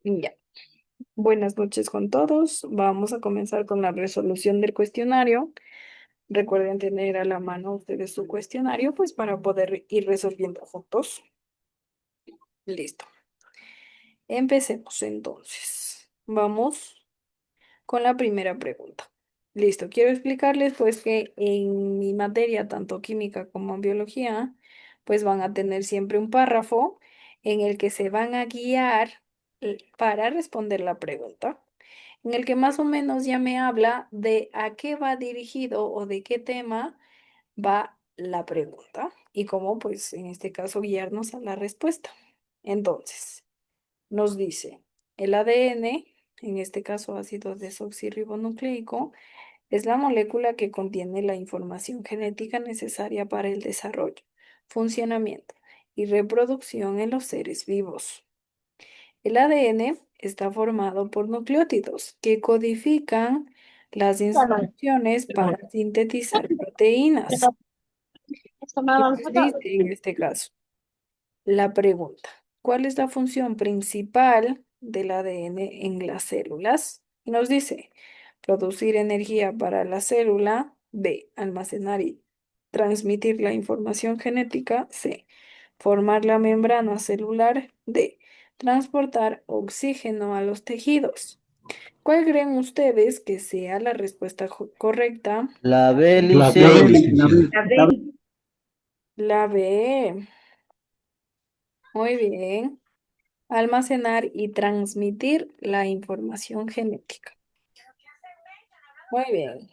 Ya. Buenas noches con todos. Vamos a comenzar con la resolución del cuestionario. Recuerden tener a la mano ustedes su cuestionario, pues para poder ir resolviendo juntos. Listo. Empecemos entonces. Vamos con la primera pregunta. Listo. Quiero explicarles pues que en mi materia, tanto química como biología, pues van a tener siempre un párrafo en el que se van a guiar para responder la pregunta, en el que más o menos ya me habla de a qué va dirigido o de qué tema va la pregunta y cómo, pues, en este caso, guiarnos a la respuesta. Entonces, nos dice, el ADN, en este caso ácido desoxirribonucleico, es la molécula que contiene la información genética necesaria para el desarrollo, funcionamiento y reproducción en los seres vivos. El ADN está formado por nucleótidos que codifican las instrucciones para sintetizar proteínas. Y nos dice en este caso la pregunta, ¿cuál es la función principal del ADN en las células? Y nos dice, producir energía para la célula, B, almacenar y transmitir la información genética, C, formar la membrana celular, D, transportar oxígeno a los tejidos. ¿Cuál creen ustedes que sea la respuesta correcta? La B, La B, licenciada. licenciada. La B. Muy bien. Almacenar y transmitir la información genética. Muy bien.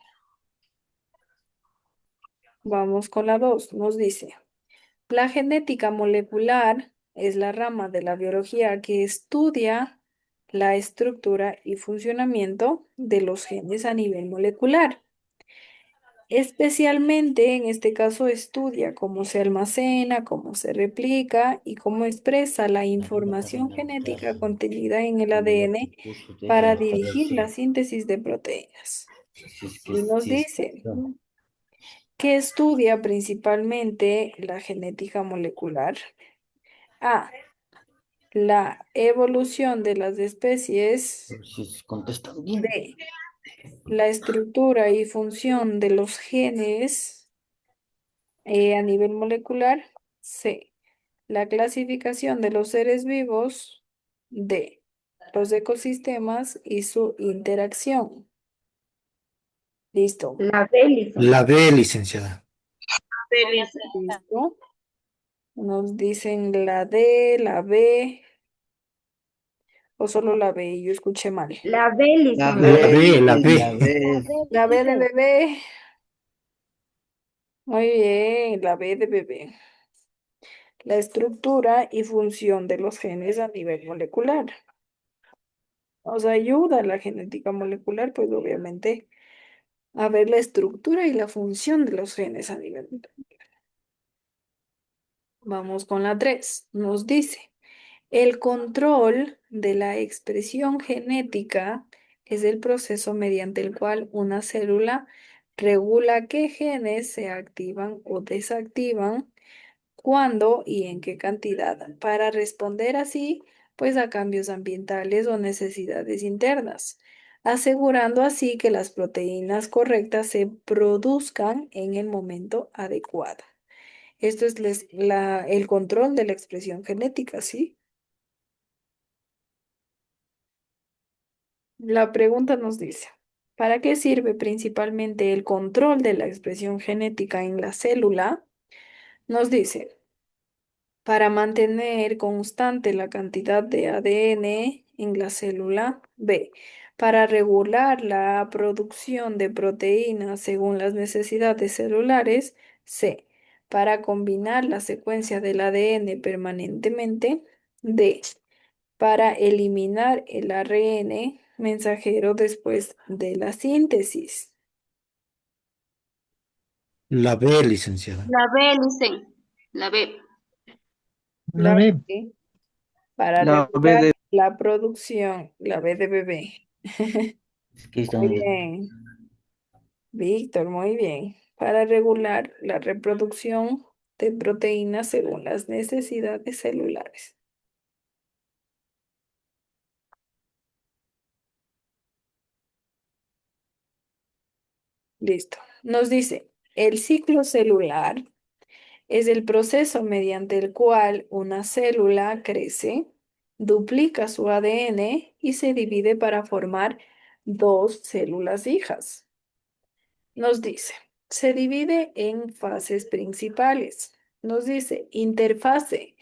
Vamos con la 2. Nos dice, la genética molecular es la rama de la biología que estudia la estructura y funcionamiento de los genes a nivel molecular. Especialmente en este caso estudia cómo se almacena, cómo se replica y cómo expresa la información genética contenida en el ADN para dirigir la síntesis de proteínas. Y nos dice que estudia principalmente la genética molecular. A. La evolución de las especies. Si contestan bien. B. La estructura y función de los genes a nivel molecular. C. La clasificación de los seres vivos. D. Los ecosistemas y su interacción. Listo. La Bellison. La B, licenciada. Listo. Nos dicen la D, la B o solo la B. Yo escuché mal. La La Bellison. La B, B, la la B. B. La B de bebé. Muy bien, la B de bebé. La estructura y función de los genes a nivel molecular. Nos ayuda la genética molecular, pues obviamente, a ver la estructura y la función de los genes a nivel molecular. Vamos con la 3. Nos dice, el control de la expresión genética es el proceso mediante el cual una célula regula qué genes se activan o desactivan, cuándo y en qué cantidad, para responder así, pues a cambios ambientales o necesidades internas, asegurando así que las proteínas correctas se produzcan en el momento adecuado. Esto es el control de la expresión genética, ¿sí? La pregunta nos dice, ¿para qué sirve principalmente el control de la expresión genética en la célula? Nos dice, para mantener constante la cantidad de ADN en la célula. B. Para regular la producción de proteínas según las necesidades celulares. C. Para combinar la secuencia del ADN permanentemente. D. Para eliminar el ARN mensajero después de la síntesis. La B, licenciada. La Bellison. La B. La La B. B. Para La B regular de. la producción. La B de bebé. Es que Muy están. bien, Víctor, muy bien. Para regular la reproducción de proteínas según las necesidades celulares. Listo. Nos dice, el ciclo celular es el proceso mediante el cual una célula crece, duplica su ADN y se divide para formar dos células hijas. Nos dice, se divide en fases principales. Nos dice, interfase.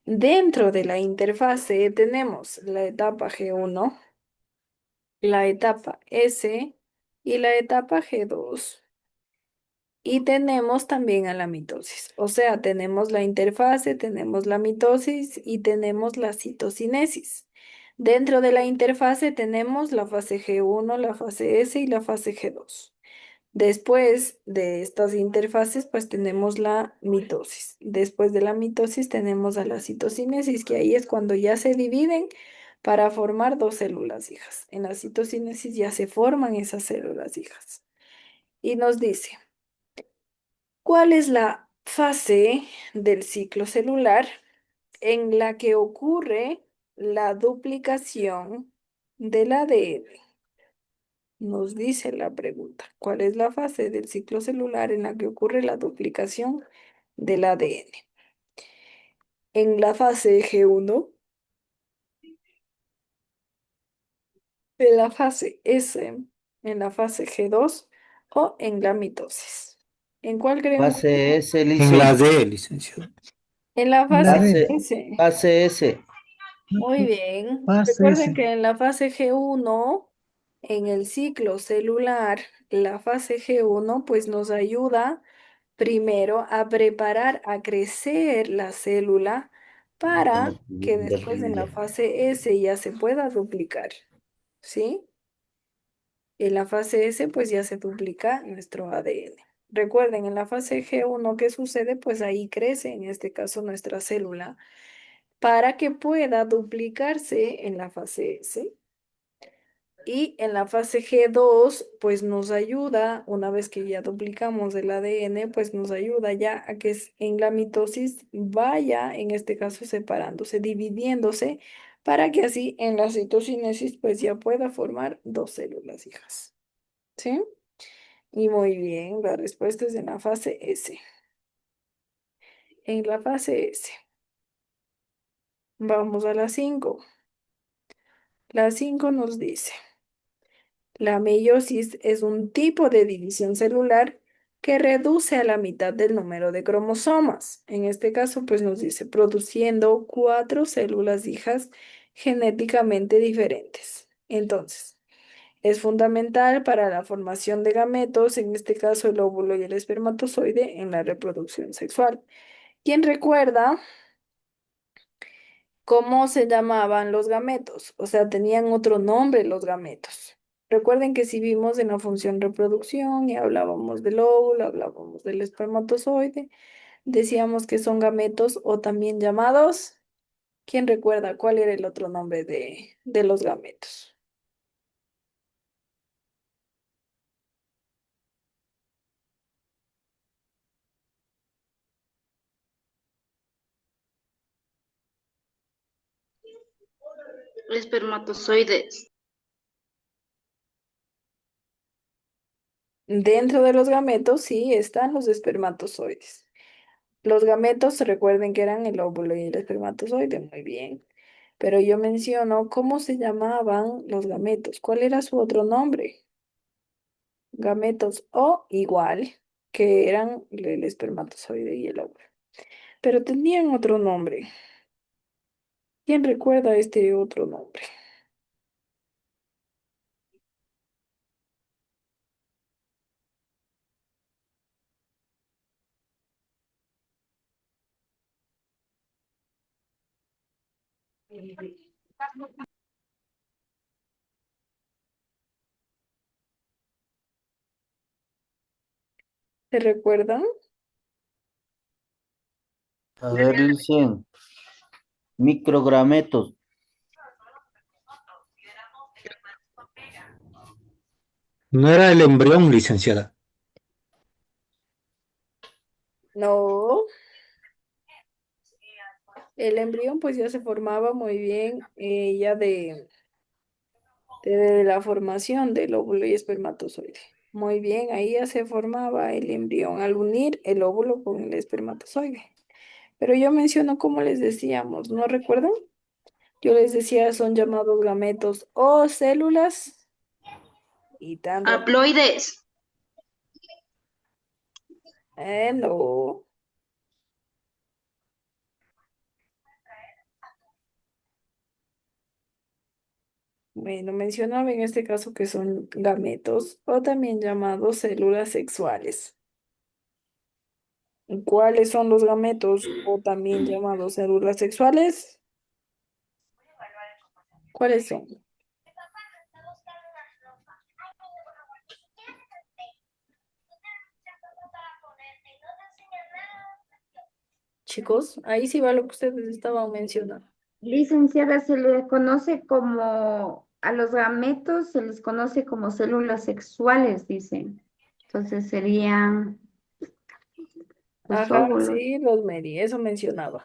Dentro de la interfase tenemos la etapa G1, la etapa S y la etapa G2. Y tenemos también a la mitosis. O sea, tenemos la interfase, tenemos la mitosis y tenemos la citocinesis. Dentro de la interfase tenemos la fase G1, la fase S y la fase G2. Después de estas interfaces, pues tenemos la mitosis. Después de la mitosis tenemos a la citocinesis, que ahí es cuando ya se dividen para formar dos células hijas. En la citocinesis ya se forman esas células hijas. Y nos dice, ¿cuál es la fase del ciclo celular en la que ocurre la duplicación del ADN? Nos dice la pregunta, ¿cuál es la fase del ciclo celular en la que ocurre la duplicación del ADN? ¿En la fase G1, en la fase S, en la fase G2 o en la mitosis? ¿En cuál creen Pase ustedes? ese, En la licen. D, licenciado. En la La fase D. Pase, S. pase ese. Muy bien. Pase Recuerden ese. que en la fase G1, en el ciclo celular, la fase G1 pues nos ayuda primero a preparar, a crecer la célula para Estamos que viviendo después en la horrible. fase S ya se pueda duplicar, ¿sí? En la fase S pues ya se duplica nuestro ADN. Recuerden, en la fase G1, ¿qué sucede? Pues ahí crece, en este caso, nuestra célula para que pueda duplicarse en la fase S. Y en la fase G2, pues nos ayuda, una vez que ya duplicamos el ADN, pues nos ayuda ya a que en la mitosis vaya, en este caso, separándose, dividiéndose, para que así en la citocinesis, pues ya pueda formar dos células hijas. ¿Sí? Y muy bien, la respuesta es en la fase S. En la fase S. Vamos a la 5. La 5 nos dice. La meiosis es un tipo de división celular que reduce a la mitad del número de cromosomas. En este caso, pues nos dice produciendo cuatro células hijas genéticamente diferentes. Entonces, es fundamental para la formación de gametos, en este caso el óvulo y el espermatozoide, en la reproducción sexual. ¿Quién recuerda cómo se llamaban los gametos? O sea, tenían otro nombre los gametos. Recuerden que si vimos en la función reproducción y hablábamos del óvulo, hablábamos del espermatozoide, decíamos que son gametos o también llamados. ¿Quién recuerda cuál era el otro nombre de los gametos? Espermatozoides. Dentro de los gametos sí están los espermatozoides. Los gametos, recuerden que eran el óvulo y el espermatozoide, muy bien. Pero yo menciono cómo se llamaban los gametos. ¿Cuál era su otro nombre? Gametos o igual, que eran el espermatozoide y el óvulo. Pero tenían otro nombre. ¿Quién recuerda este otro nombre? ¿Se recuerdan? A ver, licen. Microgrametos. No era el embrión, licenciada. No. El embrión pues ya se formaba muy bien ya de la formación del óvulo y espermatozoide. Muy bien, ahí ya se formaba el embrión al unir el óvulo con el espermatozoide. Pero yo menciono cómo les decíamos, ¿no recuerdan? Yo les decía, son llamados gametos o células y tan rápido. Haploides. No. Bueno, mencionaba en este caso que son gametos o también llamados células sexuales. ¿Cuáles son los gametos o también llamados células sexuales? ¿Cuáles son? Chicos, ahí sí va lo que ustedes estaban mencionando. Licenciada, se le conoce como, a los gametos se les conoce como células sexuales, dicen. Entonces serían los Ajá, óvulos. sí, Rosemary, eso mencionaba.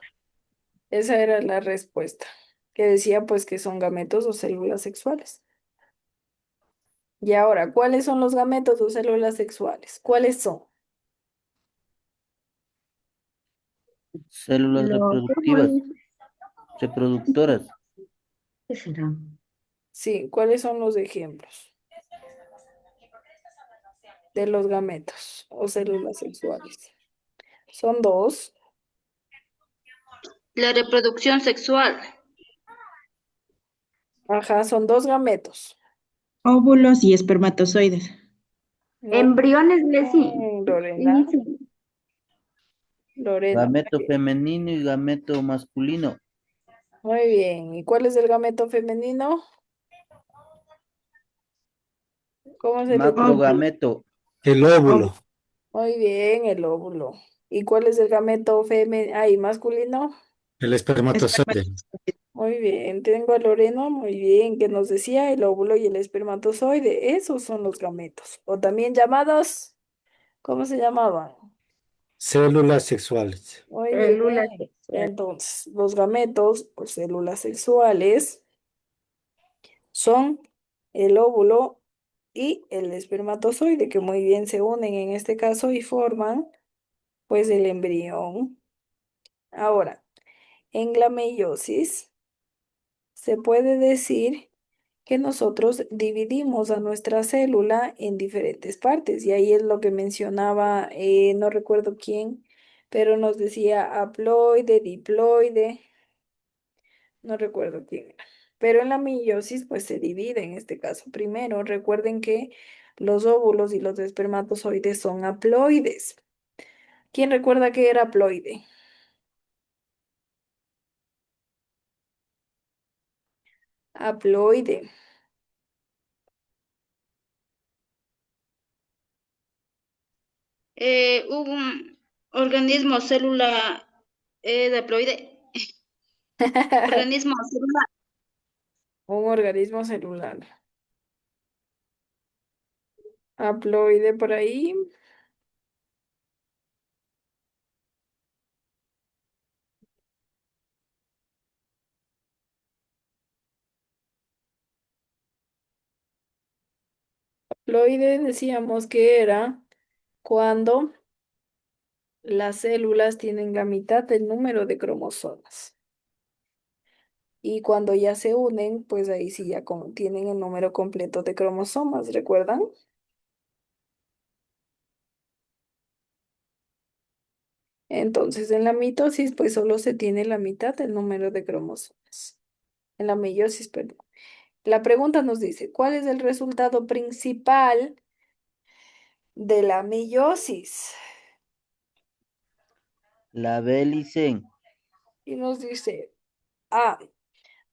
Esa era la respuesta, que decía pues que son gametos o células sexuales. Y ahora, ¿cuáles son los gametos o células sexuales? ¿Cuáles son? Células Los reproductivas, óvulos, reproductoras. ¿qué será? Sí, ¿cuáles son los ejemplos de los gametos o células sexuales? Son dos. La reproducción sexual. Ajá, son dos gametos. Óvulos y espermatozoides. Muy Embriones, Leslie. bien, Lorena. Dice, Lorena, muy Gameto bien. femenino y gameto masculino. Muy bien. ¿Y cuál es el gameto femenino? ¿Cómo se le dice? Óvulo. Macrogameto. El óvulo. Muy bien, el óvulo. ¿Y cuál es el gameto femenino? Ay, masculino. El espermatozoide. Espermatozoide. Muy bien, tengo a Lorena, muy bien, que nos decía el óvulo y el espermatozoide. Esos son los gametos. O también llamados, ¿cómo se llamaban? Células sexuales. Muy bien. células sexuales. Entonces, los gametos o células sexuales son el óvulo y el espermatozoide, que muy bien se unen en este caso y forman pues el embrión. Ahora, en la meiosis se puede decir que nosotros dividimos a nuestra célula en diferentes partes y ahí es lo que mencionaba, no recuerdo quién, pero nos decía haploide, diploide, no recuerdo quién era. Pero en la meiosis pues se divide en este caso. Primero, recuerden que los óvulos y los espermatozoides son haploides. ¿Quién recuerda que era haploide? Haploide. Un organismo, célula de haploide. Organismo, célula. Un organismo celular. Haploide por ahí. Haploide decíamos que era cuando las células tienen la mitad del número de cromosomas. Y cuando ya se unen, pues ahí sí ya tienen el número completo de cromosomas, ¿recuerdan? Entonces, en la mitosis, pues solo se tiene la mitad del número de cromosomas. En la meiosis, perdón. La pregunta nos dice, ¿cuál es el resultado principal de la meiosis? La bélicen. Y nos dice, A,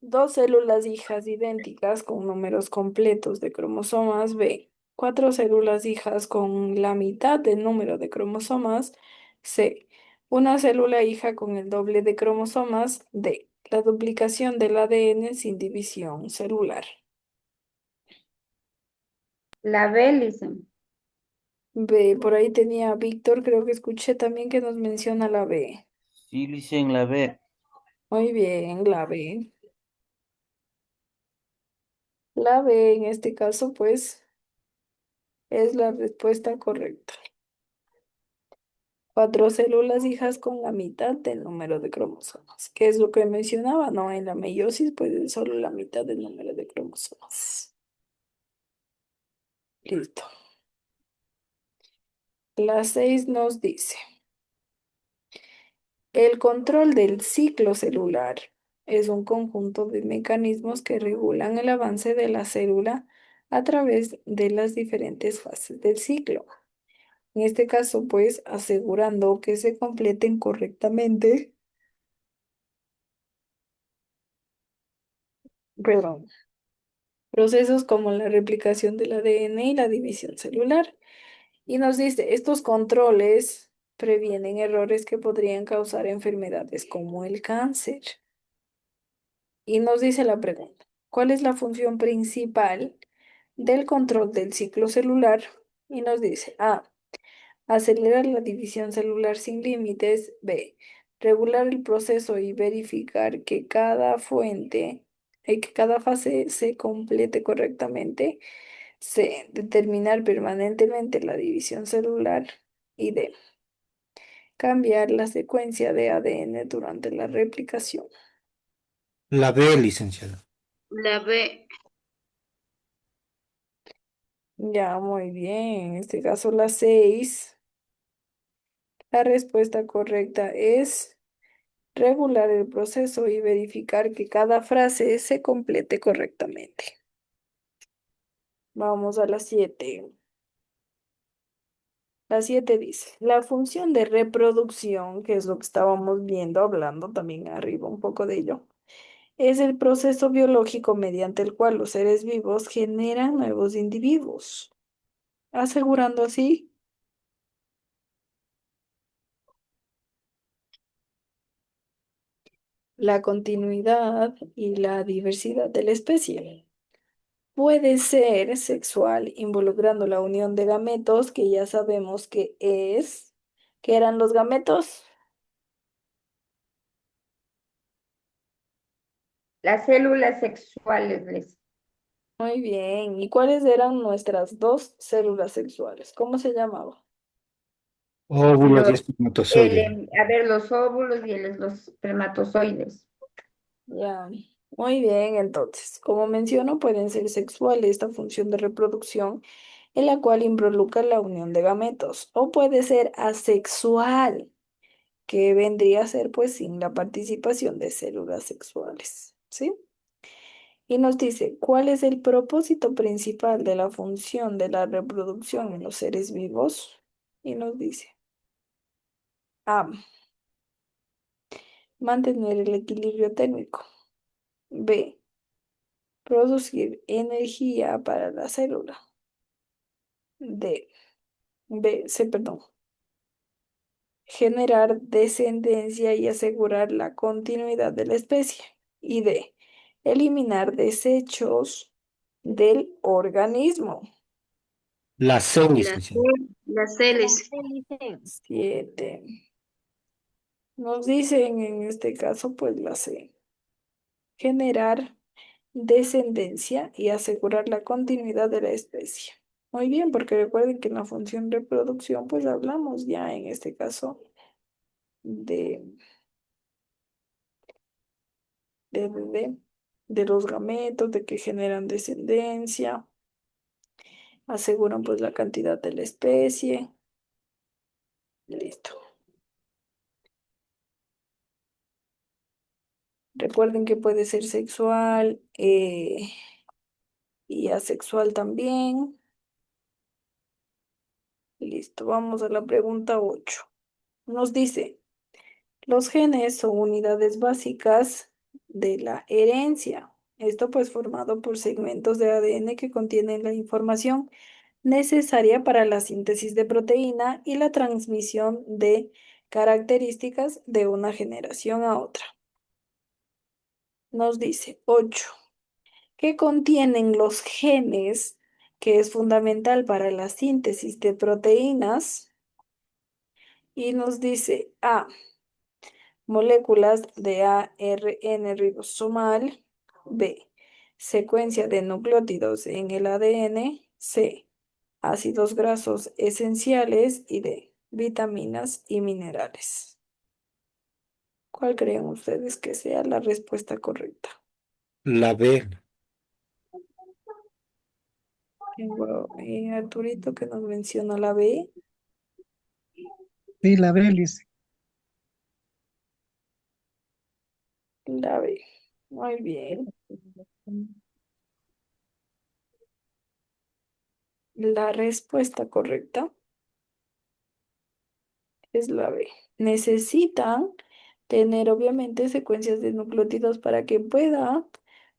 dos células hijas idénticas con números completos de cromosomas. B, cuatro células hijas con la mitad del número de cromosomas. C, una célula hija con el doble de cromosomas. D, la duplicación del ADN sin división celular. La B, dicen. B, por ahí tenía Víctor, creo que escuché también que nos menciona la B. Sí, dicen la B. Muy bien, la B. La B en este caso, pues, Es la respuesta correcta. 4 células hijas con la mitad del número de cromosomas. ¿Qué es lo que mencionaba? No, en la meiosis, pues es solo la mitad del número de cromosomas. Listo. La 6 nos dice, el control del ciclo celular es un conjunto de mecanismos que regulan el avance de la célula a través de las diferentes fases del ciclo. En este caso, pues, asegurando que se completen correctamente, perdón, procesos como la replicación del ADN y la división celular. Y nos dice, estos controles previenen errores que podrían causar enfermedades como el cáncer. Y nos dice la pregunta, ¿cuál es la función principal del control del ciclo celular? Y nos dice, A, acelerar la división celular sin límites. B, regular el proceso y verificar que que cada fase se complete correctamente. C, determinar permanentemente la división celular. Y D, cambiar la secuencia de ADN durante la replicación. La B, licenciada. La B. Ya, muy bien. En este caso, la 6. La respuesta correcta es regular el proceso y verificar que cada frase se complete correctamente. Vamos a la 7. La 7 dice, la función de reproducción, que es lo que estábamos viendo, hablando también arriba un poco de ello, es el proceso biológico mediante el cual los seres vivos generan nuevos individuos, asegurando así la continuidad y la diversidad de la especie. Puede ser sexual, involucrando la unión de gametos, que ya sabemos que eran los gametos. Las células sexuales. Muy bien. ¿Y cuáles eran nuestras dos células sexuales? ¿Cómo se llamaba? Óvulos y Los, espermatozoides. a ver, los óvulos y los espermatozoides. Ya. Muy bien, entonces, como menciono, pueden ser sexual esta función de reproducción en la cual involucra la unión de gametos, o puede ser asexual, que vendría a ser pues sin la participación de células sexuales, ¿sí? Y nos dice, ¿cuál es el propósito principal de la función de la reproducción en los seres vivos? Y nos dice, A, mantener el equilibrio térmico. B, producir energía para la célula. D, perdón, generar descendencia y asegurar la continuidad de la especie. Y D, eliminar desechos del organismo. La C, La C. licenciada. La C, Liz. 7. Nos dicen en este caso, pues la C, generar descendencia y asegurar la continuidad de la especie. Muy bien, porque recuerden que en la función reproducción, pues hablamos ya en este caso de, de, de, de, de los gametos, de que generan descendencia, aseguran pues la cantidad de la especie. Listo. Recuerden que puede ser sexual y asexual también. Listo, vamos a la pregunta 8. Nos dice, los genes son unidades básicas de la herencia. Esto pues formado por segmentos de ADN que contienen la información necesaria para la síntesis de proteína y la transmisión de características de una generación a otra. Nos dice 8. ¿Qué contienen los genes que es fundamental para la síntesis de proteínas? Y nos dice A, moléculas de ARN ribosomal. B, secuencia de nucleótidos en el ADN. C, ácidos grasos esenciales y D, vitaminas y minerales. ¿Cuál creen ustedes que sea la respuesta correcta? La B. Tengo Arturito que nos menciona la B. Sí, la B, Lice. La B. Muy bien. La respuesta correcta es la B. Necesitan tener obviamente secuencias de nucleótidos para que pueda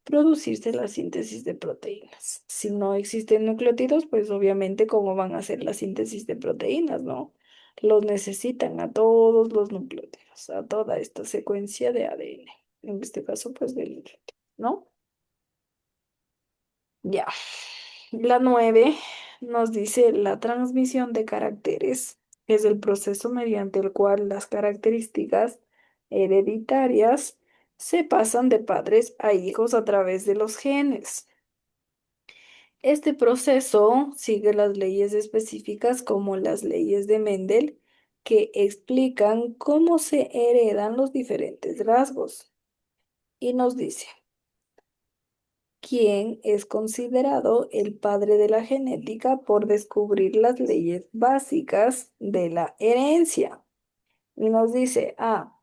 producirse la síntesis de proteínas. Si no existen nucleótidos, pues obviamente cómo van a hacer la síntesis de proteínas, ¿no? Los necesitan a todos los nucleótidos, a toda esta secuencia de ADN. En este caso, pues del nucleótido, ¿no? Ya. La 9 nos dice la transmisión de caracteres es el proceso mediante el cual las características hereditarias se pasan de padres a hijos a través de los genes. Este proceso sigue las leyes específicas como las leyes de Mendel que explican cómo se heredan los diferentes rasgos. Y nos dice, quien es considerado el padre de la genética por descubrir las leyes básicas de la herencia. Y nos dice A.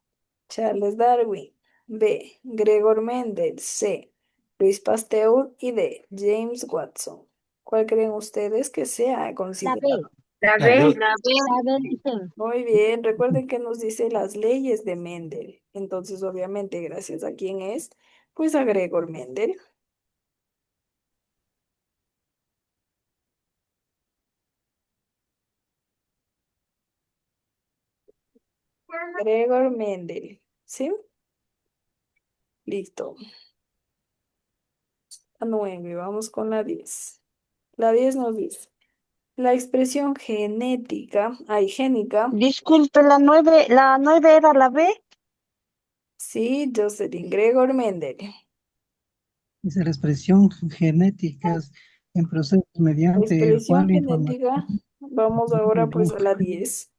Charles Darwin, B. Gregor Mendel, C. Luis Pasteur y D. James Watson. ¿Cuál creen ustedes que sea La B, considerado? La La B. B. La B. la B, Licen. Muy bien, recuerden que nos dice las leyes de Mendel. Entonces, obviamente, gracias a quién es, pues a Gregor Mendel. Gregor Mendel, ¿sí? Listo. La 9, vamos con la 10. La 10 nos dice, la expresión génica, Disculpe, la 9 era la B. sí, Jocelyn Gregor Mendel. Dice la expresión genética en procesos La mediante el cual expresión la información genética, vamos ahora de un pues a la 10.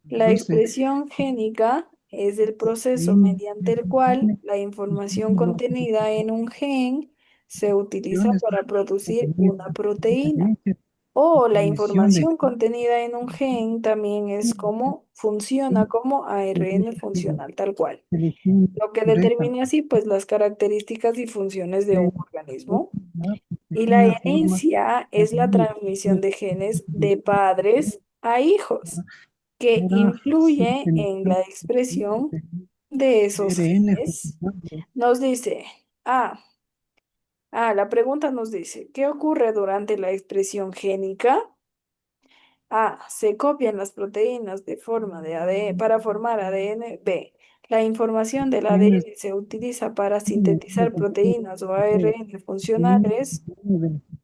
La dice, expresión génica es el proceso y mediante el cual la información contenida en un gen se utiliza para producir una proteína. O la emisión de información contenida en un gen también es como funciona como ARN funcional, tal cual. selección Lo que correcta determina así, pues, las características y funciones de de un organismo. la Y la pequeña forma herencia es la transmisión de genes de padres a hijos, que era influye en selección la expresión de esos RN genes. Nos dice, la pregunta nos dice, ¿qué ocurre durante la expresión génica? A. Se copian las proteínas de forma de ADN para formar ADN. B. La información del ADN se utiliza para sintetizar proteínas o ARN funcionales.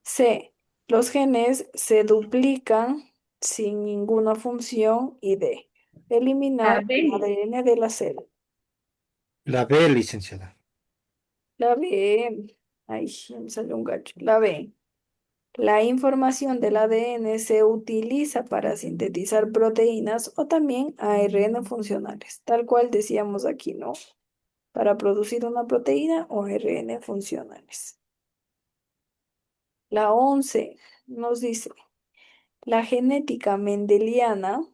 C. Los genes se duplican sin ninguna función. Y D. La Eliminar el B. ADN de la célula. La B, licenciada. La B. Ay, me salió un gacho. La B. La información del ADN se utiliza para sintetizar proteínas o también ARN funcionales, tal cual decíamos aquí, ¿no? Para producir una proteína o ARN funcionales. La 11 nos dice, la genética mendeliana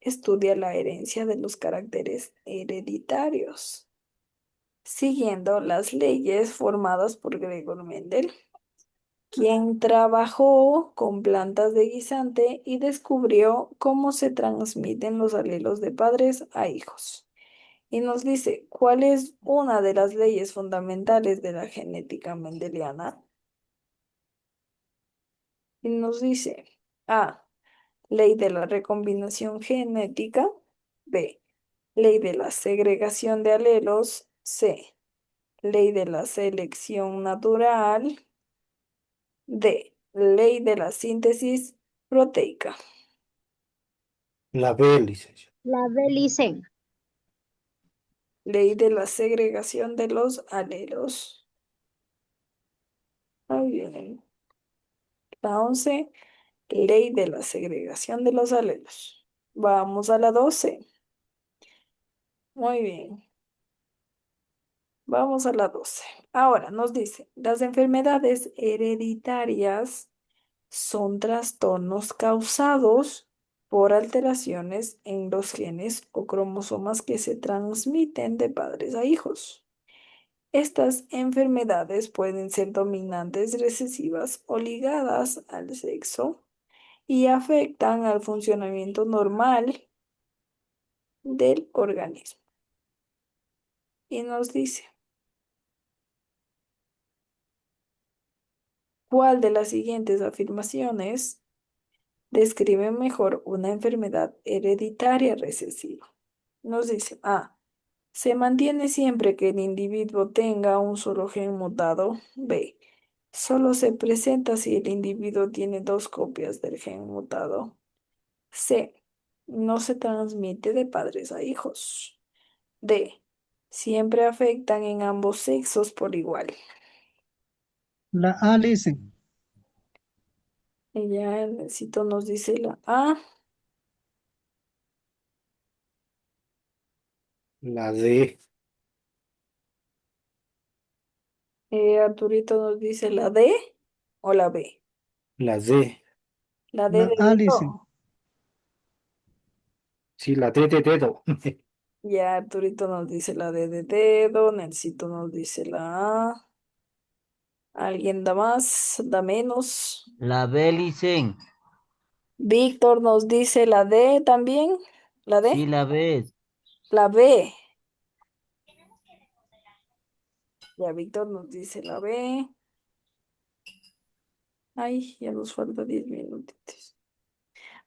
estudia la herencia de los caracteres hereditarios, siguiendo las leyes formadas por Gregor Mendel, quien trabajó con plantas de guisante y descubrió cómo se transmiten los alelos de padres a hijos. Y nos dice, ¿cuál es una de las leyes fundamentales de la genética mendeliana? Y nos dice, A, ley de la recombinación genética, B, ley de la segregación de alelos, C, ley de la selección natural, D, ley de la síntesis proteica. La B, licenciada. La B, Licen. Ley de la segregación de los alelos. Muy bien. La 11 Ley de la segregación de los alelos. Vamos a la 12. Muy bien. Vamos a la 12. Ahora nos dice, las enfermedades hereditarias son trastornos causados por alteraciones en los genes o cromosomas que se transmiten de padres a hijos. Estas enfermedades pueden ser dominantes, recesivas o ligadas al sexo y afectan al funcionamiento normal del organismo. Y nos dice, ¿cuál de las siguientes afirmaciones describe mejor una enfermedad hereditaria recesiva? Nos dice, A, se mantiene siempre que el individuo tenga un solo gen mutado. B, solo se presenta si el individuo tiene dos copias del gen mutado. C, no se transmite de padres a hijos. D, siempre afectan en ambos sexos por igual. La A, listen. Ella en el cito nos dice la A. La D. Arturito nos dice la D o la B. La D. La D La de A, listen. dedo. Sí, la D de dedo. Ya Arturito nos dice la D de dedo. Nelsito nos dice la A. ¿Alguien da más? ¿Da menos? La B, dicen. Víctor nos dice la D también. ¿La Sí, D? la B. La B. Ya Víctor nos dice la B. Ay, ya nos falta 10 minutitos.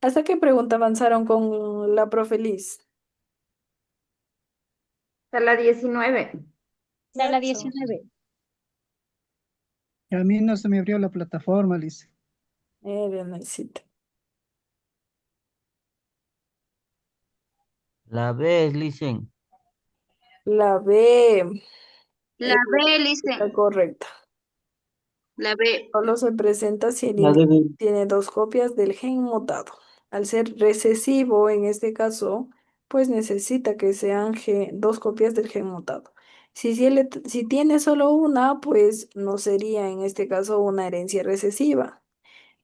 ¿Hasta qué pregunta avanzaron con la profe Liz? Hasta la 19. La Eso. 19. A mí no se me abrió la plataforma, listen. Nelsito. La B, dicen. La B. La eh, B, Está listen. correcta. La B. Solo se presenta si el La D individuo de tiene dos copias del gen mutado. Al ser recesivo, en este caso, pues necesita que sean dos copias del gen mutado. Si tiene solo una, pues no sería en este caso una herencia recesiva.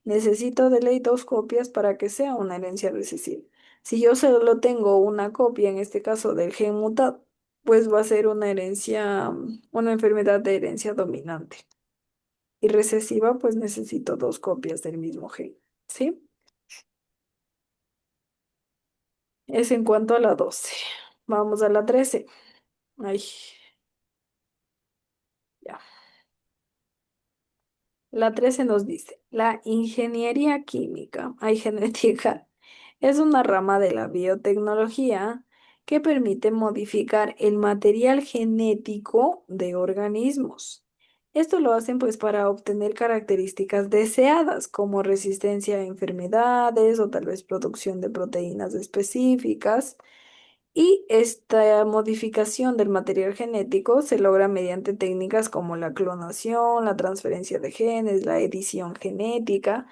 Necesito de ley dos copias para que sea una herencia recesiva. Si yo solo tengo una copia, en este caso del gen mutado, pues va a ser una herencia, una enfermedad de herencia dominante. Y recesiva, pues necesito dos copias del mismo gen. ¿Sí? Es en cuanto a la 12. Vamos a la 13. Ay, ya. La 13 nos dice, la ingeniería química, hay genética, es una rama de la biotecnología que permite modificar el material genético de organismos. Esto lo hacen pues para obtener características deseadas como resistencia a enfermedades o tal vez producción de proteínas específicas. Y esta modificación del material genético se logra mediante técnicas como la clonación, la transferencia de genes, la edición genética.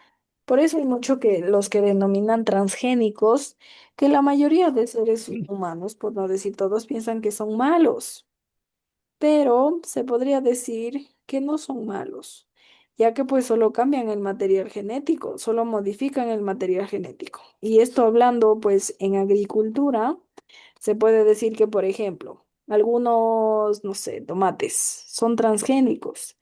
Por eso hay mucho que los que denominan transgénicos, que la mayoría de seres humanos, por no decir todos, piensan que son malos, pero se podría decir que no son malos, ya que pues solo cambian el material genético, solo modifican el material genético. Y esto hablando pues en agricultura, se puede decir que, por ejemplo, algunos, no sé, tomates son transgénicos.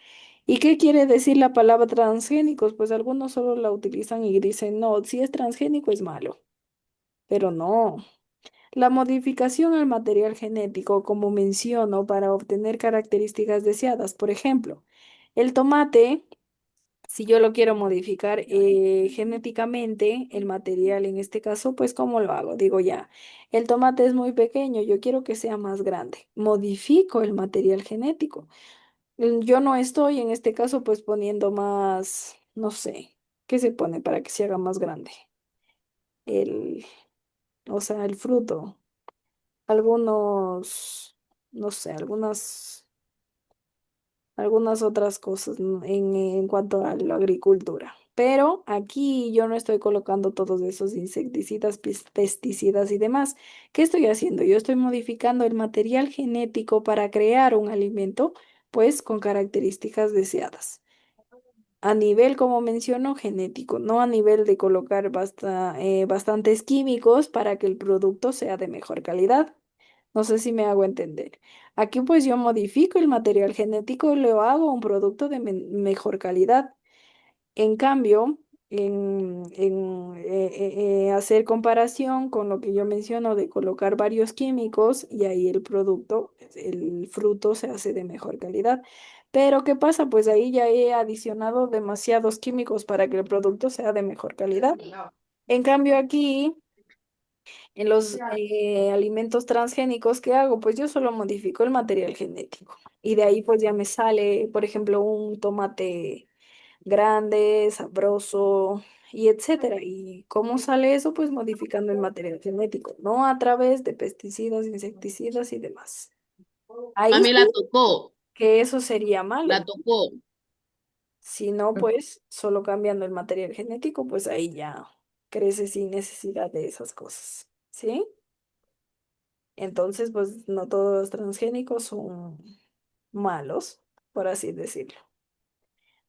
¿Y qué quiere decir la palabra transgénicos? Pues algunos solo la utilizan y dicen, no, si es transgénico es malo, pero no. La modificación al material genético, como menciono, para obtener características deseadas. Por ejemplo, el tomate, si yo lo quiero modificar genéticamente, el material en este caso, pues ¿cómo lo hago? Digo ya, el tomate es muy pequeño, yo quiero que sea más grande. Modifico el material genético. Yo no estoy en este caso pues poniendo más, no sé, ¿qué se pone para que se haga más grande? El, o sea, el fruto. Algunos, no sé, algunas otras cosas, ¿no? En cuanto a la agricultura. pero aquí yo no estoy colocando todos esos insecticidas, pesticidas y demás. ¿Qué estoy haciendo? Yo estoy modificando el material genético para crear un alimento, pues con características deseadas. A nivel, como menciono, genético, no a nivel de colocar bastantes químicos para que el producto sea de mejor calidad. No sé si me hago entender. Aquí pues yo modifico el material genético y lo hago un producto de mejor calidad. En cambio, hacer comparación con lo que yo menciono de colocar varios químicos y ahí el producto, el fruto se hace de mejor calidad. Pero ¿qué pasa? Pues ahí ya he adicionado demasiados químicos para que el producto sea de mejor calidad. En cambio, aquí en los alimentos transgénicos, ¿qué hago? Pues yo solo modifico el material genético y de ahí pues ya me sale, por ejemplo, un tomate grande, sabroso y etcétera. ¿Y cómo sale eso? Pues modificando el material genético, no a través de pesticidas, insecticidas y demás. Ahí Mami sí la tocó, que eso sería la malo. tocó. Si no, pues solo cambiando el material genético, pues ahí ya crece sin necesidad de esas cosas. ¿Sí? Entonces, pues no todos los transgénicos son malos, por así decirlo.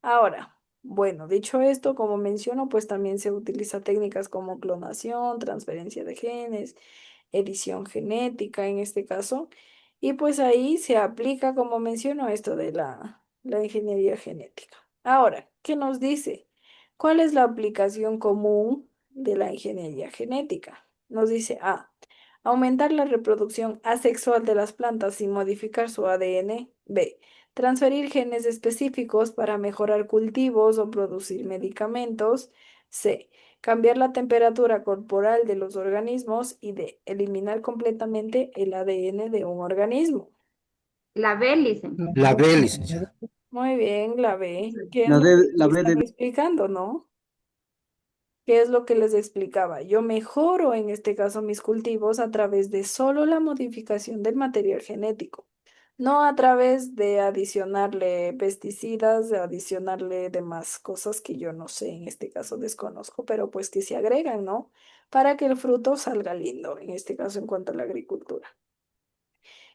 Ahora, bueno, dicho esto, como menciono, pues también se utiliza técnicas como clonación, transferencia de genes, edición genética en este caso, y pues ahí se aplica, como menciono, esto de la ingeniería genética. Ahora, ¿qué nos dice? ¿Cuál es la aplicación común de la ingeniería genética? Nos dice A. Aumentar la reproducción asexual de las plantas sin modificar su ADN. B. Transferir genes específicos para mejorar cultivos o producir medicamentos. C. Cambiar la temperatura corporal de los organismos. Y D. Eliminar completamente el ADN de un organismo. La B, dicen. La B, licenciada. Muy bien, la B. ¿Qué es lo que La me B están de explicando, no? ¿Qué es lo que les explicaba? Yo mejoro en este caso mis cultivos a través de solo la modificación del material genético, no a través de adicionarle pesticidas, de adicionarle demás cosas que yo no sé, en este caso desconozco, pero pues que se agregan, ¿no? Para que el fruto salga lindo, en este caso en cuanto a la agricultura.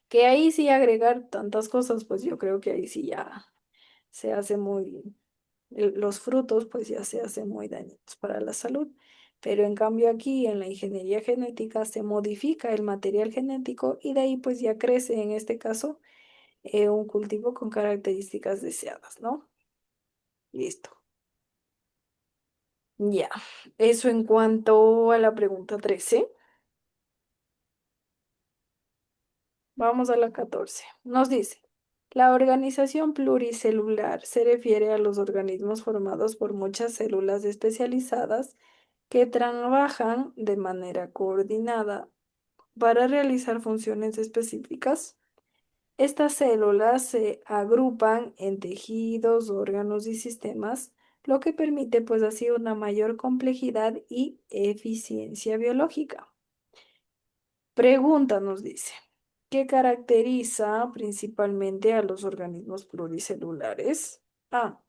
Que ahí sí agregar tantas cosas, pues yo creo que ahí sí ya se hace muy los frutos pues ya se hacen muy dañinos para la salud. Pero en cambio aquí en la ingeniería genética se modifica el material genético y de ahí pues ya crece en este caso un cultivo con características deseadas, ¿no? Listo. Ya, eso en cuanto a la pregunta 13. Vamos a la 14. Nos dice, la organización pluricelular se refiere a los organismos formados por muchas células especializadas que trabajan de manera coordinada para realizar funciones específicas. Estas células se agrupan en tejidos, órganos y sistemas, lo que permite pues así una mayor complejidad y eficiencia biológica. Pregunta nos dice, ¿qué caracteriza principalmente a los organismos pluricelulares? A.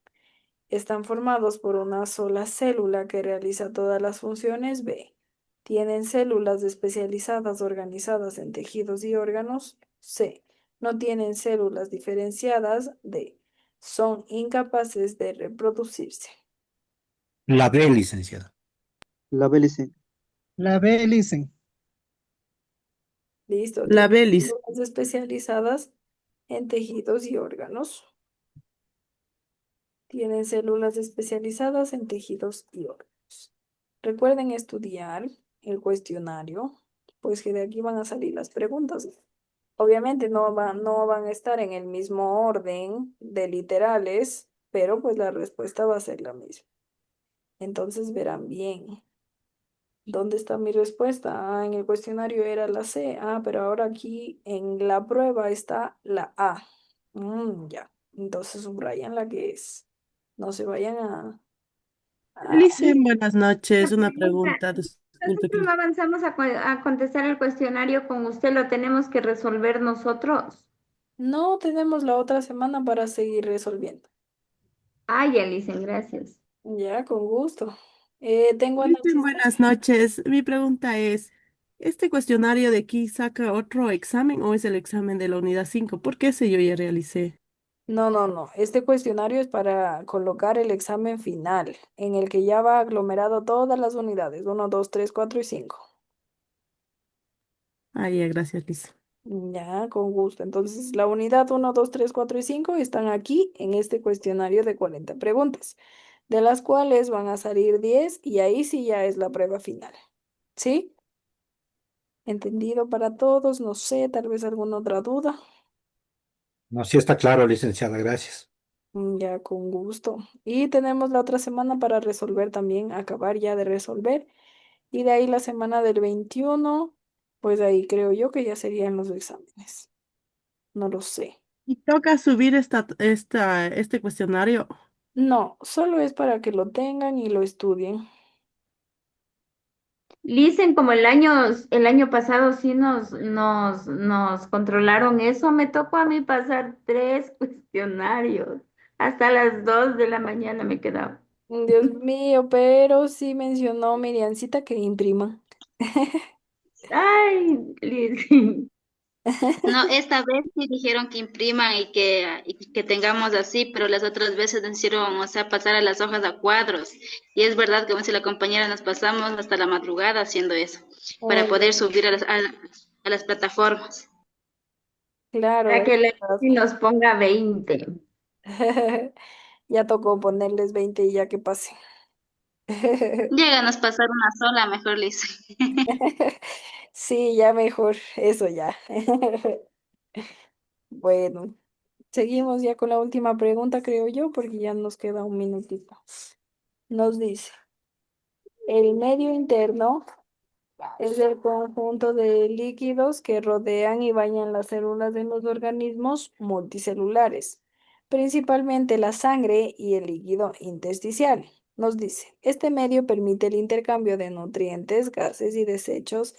Están formados por una sola célula que realiza todas las funciones. B. Tienen células especializadas organizadas en tejidos y órganos. C. No tienen células diferenciadas. D. Son incapaces de reproducirse. La B, licenciada. la B, dicen. La B, dicen. Listo. La Tienen Belis. células especializadas en tejidos y órganos. Tienen células especializadas en tejidos y órganos. Recuerden estudiar el cuestionario, pues que de aquí van a salir las preguntas. Obviamente no van a estar en el mismo orden de literales, pero pues la respuesta va a ser la misma. Entonces verán bien. ¿Dónde está mi respuesta? Ah, en el cuestionario era la C. Ah, pero ahora aquí en la prueba está la A. Ya. Entonces subrayan la que es. No se vayan a Licen, buenas noches. Una Una pregunta. pregunta. Disculpe Nosotros que... no avanzamos a contestar el cuestionario con usted, lo tenemos que resolver nosotros. No tenemos la otra semana para seguir resolviendo. Ah, ya, dicen, gracias. Ya, con gusto. Tengo Listen, análisis. buenas noches. Mi pregunta es, ¿este cuestionario de aquí saca otro examen o es el examen de la unidad 5? Porque ese yo ya realicé. No, no, no. Este cuestionario es para colocar el examen final, en el que ya va aglomerado todas las unidades, 1, 2, 3, 4 y 5. Ah, ya, gracias, Lisa. Ya, con gusto. Entonces, la unidad 1, 2, 3, 4 y 5 están aquí en este cuestionario de 40 preguntas, de las cuales van a salir 10 y ahí sí ya es la prueba final. ¿Sí? ¿Entendido para todos? No sé, tal vez alguna otra duda. No, sí está claro, licenciada, gracias. Ya, con gusto. Y tenemos la otra semana para resolver también, acabar ya de resolver. Y de ahí la semana del 21, pues ahí creo yo que ya serían los exámenes. No lo sé. ¿Y toca subir este cuestionario? No, solo es para que lo tengan y lo estudien. Dicen como el año pasado sí nos controlaron eso, me tocó a mí pasar 3 cuestionarios. Hasta las 2 de la mañana me quedaba. Dios mío, pero sí mencionó Miriancita que imprima. Ay, Liz. No, esta vez sí dijeron que impriman y que tengamos así, pero las otras veces nos hicieron, o sea, pasar a las hojas a cuadros. Y es verdad que, como si la compañera nos pasamos hasta la madrugada haciendo eso, para Ay, poder subir a las plataformas. claro, Para es que le verdad. nos ponga 20. Ya tocó ponerles 20 y ya que pase. Lléganos pasar una sola, mejor Liz. Sí, ya mejor, eso ya. Bueno, seguimos ya con la última pregunta, creo yo, porque ya nos queda un minutito. Nos dice, el medio interno es el conjunto de líquidos que rodean y bañan las células de los organismos multicelulares, principalmente la sangre y el líquido intersticial. Nos dice, este medio permite el intercambio de nutrientes, gases y desechos